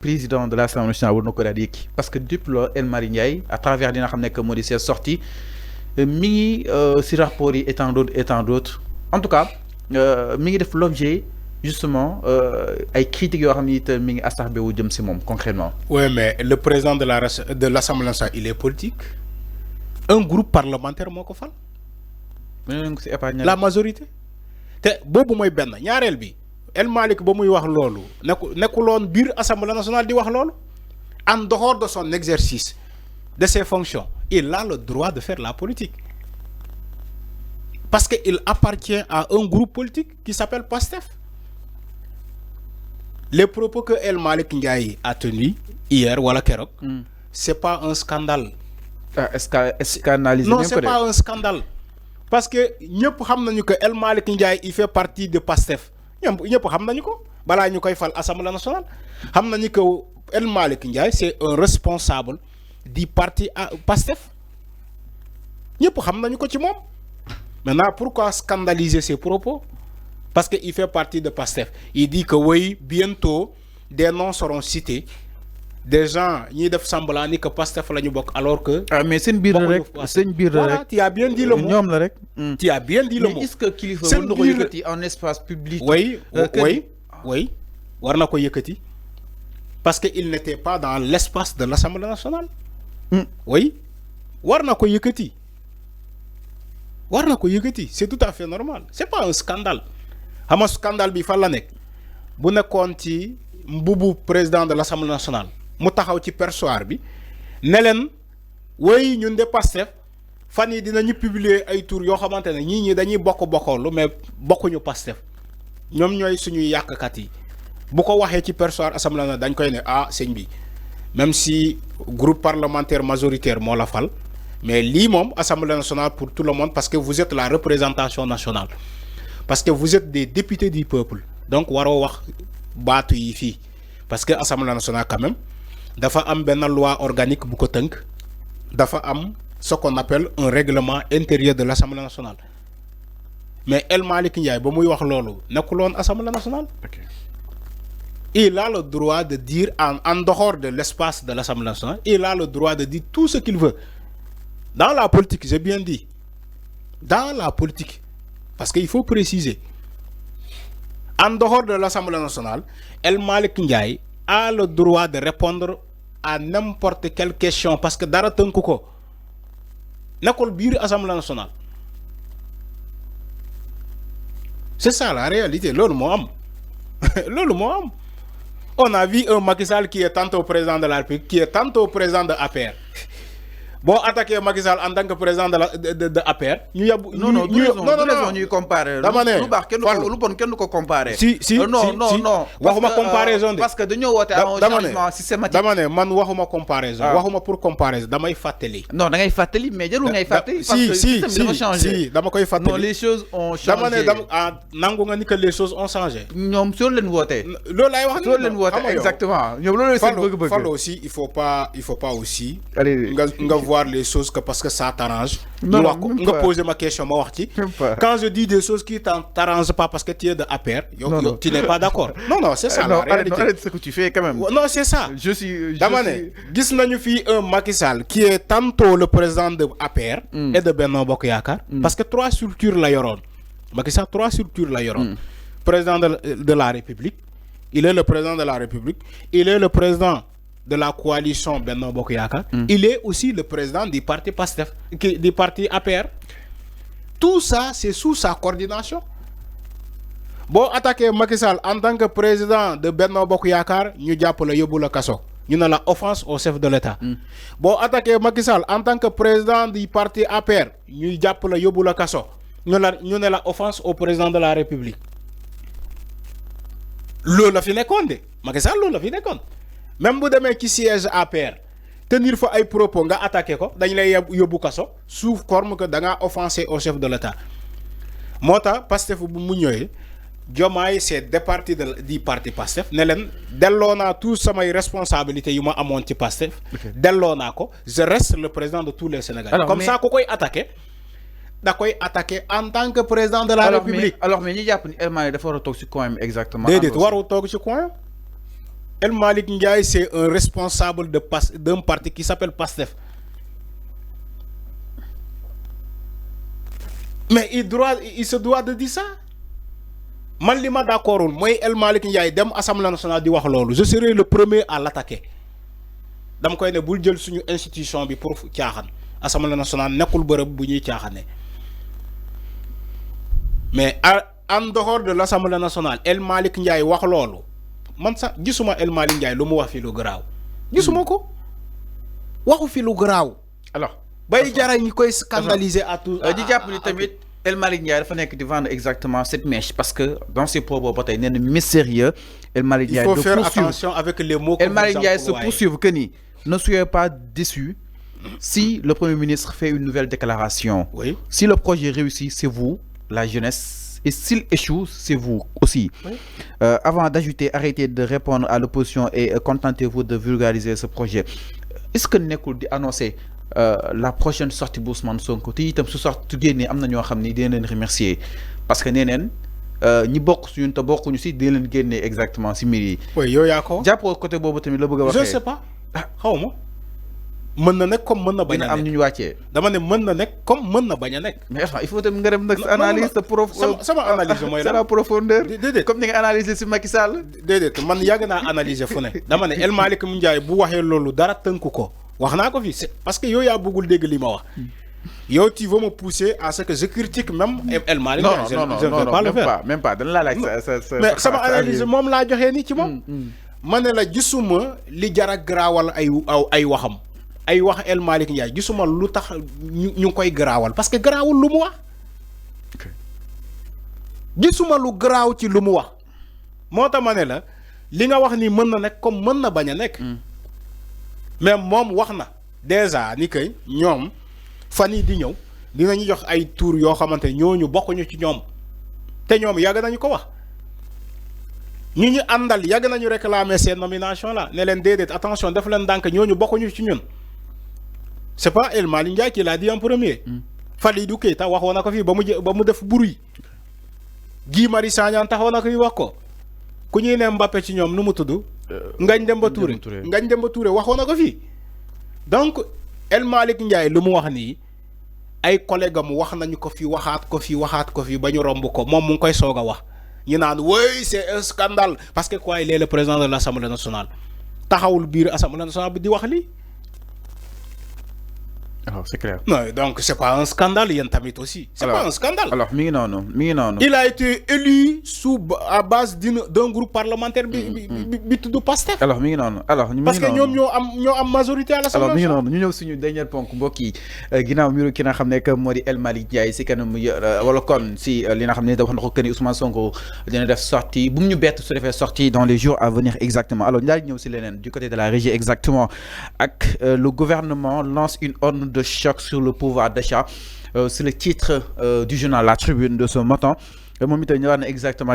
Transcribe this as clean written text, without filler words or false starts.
président de l'Assemblée nationale war na ko daal di yëkki parce que depuis loolu El Malick Ndiaye à travers li nga xam ne que moo di ses sorties mi ngi si rapport yi et tant d'autres en tout cas mi ngi def l'objet justement ay critiques yoo xam ne it mi ngi astaxbe wu jëm si moom concrètement. Oui, mais le président de l'Assemblée nationale, il est politique. Un groupe parlementaire moo ko fal. La majorité. te boobu mooy benn ñaareel bi El Malick ba muy wax loolu nekkuloon biir Assemblée nationale di wax loolu en dehors de son exercice de ses fonctions il a le droit de faire la politique parce que il appartient à un groupe politique qui s'appelle PASTEF. Les propos que El Malick Ndiaye a tenus hier wala keroog c'est pas un scandale. Scandalisé. Non, c'est pas un scandale. Parce que ñëpp xam nañu que El Malick Ndiaye il fait partie de PASTEF ñëpp xam nañu ko balaa ñu koy fal Assemblée nationale xam nañu que El Malick Ndiaye c'est un responsable du parti PASTEF ñëpp xam nañu ko ci moom. Maintenant pourquoi scandaliser ses propos? Parce que il fait partie de PASTEF. Il dit que oui, bientôt des noms seront cités. Des gens ñi def semblant ni que PASTEF la ñu bokk alors que. Ah mais seen biir rek seen biir rek. Tu as bien dit le mot. ñoom la rek. Tu as bien dit le mot. Mais est-ce que kilifa war na ko yëkkati en espace public? Oui, oui, war na ko yëkkati parce que il n'était pas dans l'espace de l'Assemblée nationale. Oui, war na ko yëkkati. War na ko yëkkati, c'est tout à fait normal. C'est pas un scandale. Xam nga scandale bi fan la nekk bu nekkoon ci mbubu président de l'Assemblée nationale mu taxaw ci perchoir bi ne leen way ñun de PASTEF fan yi dinañu publier ay tour yoo xamante ne ñii dañuy bokkoolu mais bokkuñu PASTEF ñoom ñooy suñuy yàqkat yi bu ko waxee ci perchoir Assemblée nationale dañ koy ne ah sëñ bi même si groupe parlementaire majoritaire moo la fal mais lii moom Assemblée nationale pour tout le monde parce que vous êtes la représentation nationale parce que vous êtes des députés du peuple donc waroo wax baatu yi fii parce que Assemblée nationale quand même dafa am benn loi organique bu ko tënk dafa am ce qu'on appelle un règlement intérieur de l'Assemblée nationale mais El Malick Ndiaye ba muy wax loolu nekkuloon Assemblée nationale. Okay. Il a le droit de dire en dehors de l'espace de l'Assemblée nationale il a le droit de dire tout ce qu'il veut dans la politique j'ai bien dit dans la politique parce qu'il faut préciser. En dehors de l'Assemblée nationale, El Malick Ndiaye a le droit de répondre à n'importe quelle question parce que dara tënku ko nekkul biir Assemblée nationale. C'est ça la réalité loolu moo am loolu moo am. On a vu un Macky Sall qui est tantôt président de la République qui est tantôt président de APR. Boo attaqué Macky Sall en tant que président de APR. ñu yàbbu non ñuy comparer. dama ne lu baax kenn lu bon kenn du ko comparer. si non waxuma comparaison de. parce que dañoo woote à un changement systématique. dama ne man waxuma comparaison. waxuma pour comparaison damay fàttali. non da ngay fàttali mais jarul ngay fàttali. parce que système bi dafa changé. si dama koy fàttali. non les choses ont changé. dama ne nangu nga ni que les choses ont changé. ñoom soo leen wootee. loolu laay wax soo leen wootee exactement ñoom loolu seen bëgg-bëgg. Fallou aussi il faut pas aussi. allez nga voir les choses que parce que ça t'arrange. Non, nga poser ma question ma wax ci. Quand je dis des choses qui t'arrangent pas parce que tu es de APR, tu n'es pas d'accord. Non, c'est ça la réalité. Arrête ce que tu fais quand même. Non, c'est ça. Dama ne gis nañu fi un Macky Sall qui est tantôt le président de APR et de Benno Bokk Yaakaar parce que 3 structures la yoroon. Macky Sall 3 structures la yoroon. Président de la République, il est le président de la République, il est le président de la coalition Benno Bokk Yaakaar. Il est aussi le président du parti PASTEF, du parti APR. Tout ça, c'est sous sa coordination. Boo attaqué Macky Sall en tant que président de Benno Bokk Yaakaar ñu jàpp la yóbbu la kaso ñu ne la offense au chef de l'État. Boo attaqué Macky Sall en tant que président du parti APR ñu jàpp la yóbbu la kaso ñu ne la offense au président de la République. Loolu la fi nekkoon de Macky Sall loolu la fi nekkoon. Même bu demee ci siège APR tenir fa ay propos nga attaqué ko dañ lay yóbbu kaso sous forme que da ngaa offensé au chef de l'État moo tax Pastef bu mu ñëwee Diomaye c'est départi du parti Pastef ne leen delloo naa tout samay responsabilités yu ma amoon ci Pastef delloo naa ko je reste le président de tous les Sénégalais. Alors, comme ça ku koy attaqué da koy attaqué en tant que président de la République. Alors mais ñi jàpp ni El Malick dafa war a toog ci coin exactement. déedéet waru toog ci coin. El Malick Ndiaye, c'est un responsable d'un parti qui s'appelle PASTEF. Mais il se doit de dire ça. Man li ma d'accord, moi El Malick Ndiaye dem Assemblée nationale di wax lolu, je serai le premier à l'attaquer. Dam koy ne bul jël suñu institution bi pour tiaxan. Assemblée nationale nekul bërëb bu ñuy tiaxané. Mais en dehors de l'Assemblée nationale, El Malick Ndiaye wax lolu. Man sax gisuma El Malick Ndiaye lu mu wax fi lu graw. Gisuma ko. Waxu fi lu graw. Alors, bay jara ñi koy scandaliser à tout. Di japp ni tamit El Malick Ndiaye dafa nekk di vendre exactement cette mèche parce que dans ses propos ba tay néna mystérieux El Malick Ndiaye il faut faire attention avec les mots que El Malick Ndiaye se poursuivre que ni ne soyez pas déçus si le Premier ministre fait une nouvelle déclaration. Oui. Si le projet réussit, c'est vous, la jeunesse. Et s'il échoue, c'est vous aussi. Oui. Avant d'ajouter, arrêtez de répondre à l'opposition et contentez-vous de vulgariser ce projet. Est-ce que nekkul di annoncer la prochaine sortie bu Ousmane Sonko te itam su sorti génnee am na ñoo xam ni dina leen remercier parce que nee neen ñi bokk suñu te bokkuñu si dina leen génnee exactement si mbir yi. oui yow yaa ko. jàppoo côté boobu tamit la bëgg a waxee. je sais pas xaw ma. mën na nekk comme mën na bañ a nekk am ñu ñu wàccee. dama ne mën na nekk comme mën na bañ a nekk. mais il faut tamit nga dem nag sa analyse sa prof. sama analyse mooy la profondeur. déedéet comme ni nga analyser si Macky Sall. déedéet man yàgg naa analyser fu ne. dama ne El Malick Ndiaye bu waxee loolu dara tënku ko. wax naa ko fi parce que yow yaa bëggul dégg li ma wax. yow tu veux me pousser à ce que je critique même El Malick. non je ne vais pas le faire même pas dana la laaj sa mais sama analyse moom laa joxee ni ci moom. ma ne la gisuma li jar a garaawal ay waxam. ay wax El Malick Ndiaye gisuma lu tax ñu koy garaawal parce que garaawul lu mu wax. gisuma lu garaaw ci lu mu wax. moo tax ma ne la li nga wax ni mën na nekk comme mën na bañ a nekk. mais moom wax na déjà ni kay ñoom fan yii di ñëw dinañu jox ay tour yoo xamante ñooñu bokkuñu ci ñoom te ñoom yàgg nañu ko wax. ñu àndal yàgg nañu réclamer seen nomination là ne leen déedéet attention def leen ndànk ñooñu bokkuñu ci ñun. c'est pas El Malick Ndiaye qui l'a dit en premier. Falidou Keita waxoon na ko fii ba mu def bruit. Guy Marius Sagna taxoon na ko fii wax ko. ku ñuy ne Mbappé ci ñoom nu mu tudd. Ngagne Demba Touré Ngagne Demba Touré waxoon na ko fii. donc El Malick Ndiaye lu mu wax nii ay collègue am wax nañu ko fi waxaat ko fi ba ñu romb ko moom mu ngi koy soog a wax. ñu naan oui c'est un scandale parce que quoi il est le président de l'Assemblée nationale taxawul biir Assemblée nationale bi di wax lii. alors c'est clair. non donc c'est pas un scandale yéen tamit aussi. c'est pas un scandale. alors mi ngi noonu. il a été élu à base d'un groupe parlementaire bi tudd PASTEF. alors mi ngi noonu parce que ñoom ñoo am majorité à l'Assemblée. alors mi ngi noonu ñu ñëw suñu dernier ponk mbokk yi ginnaaw mbiru ki nga xam ne que moo di El Malick Ndiaye si kanam wala kon si li nga xam ne da wax na ko que ni Ousmane Sonko dina def sortie bu mu ñu bett su defee sortie dans les jours à venir exactement alors daal ñëw si leneen du côté de la régie exactement ak le gouvernement lance une ordre de choc sur le pouvoir d'achat. C'est le titre du journal La Tribune de ce matin. Moom itam ñëwaat na exactement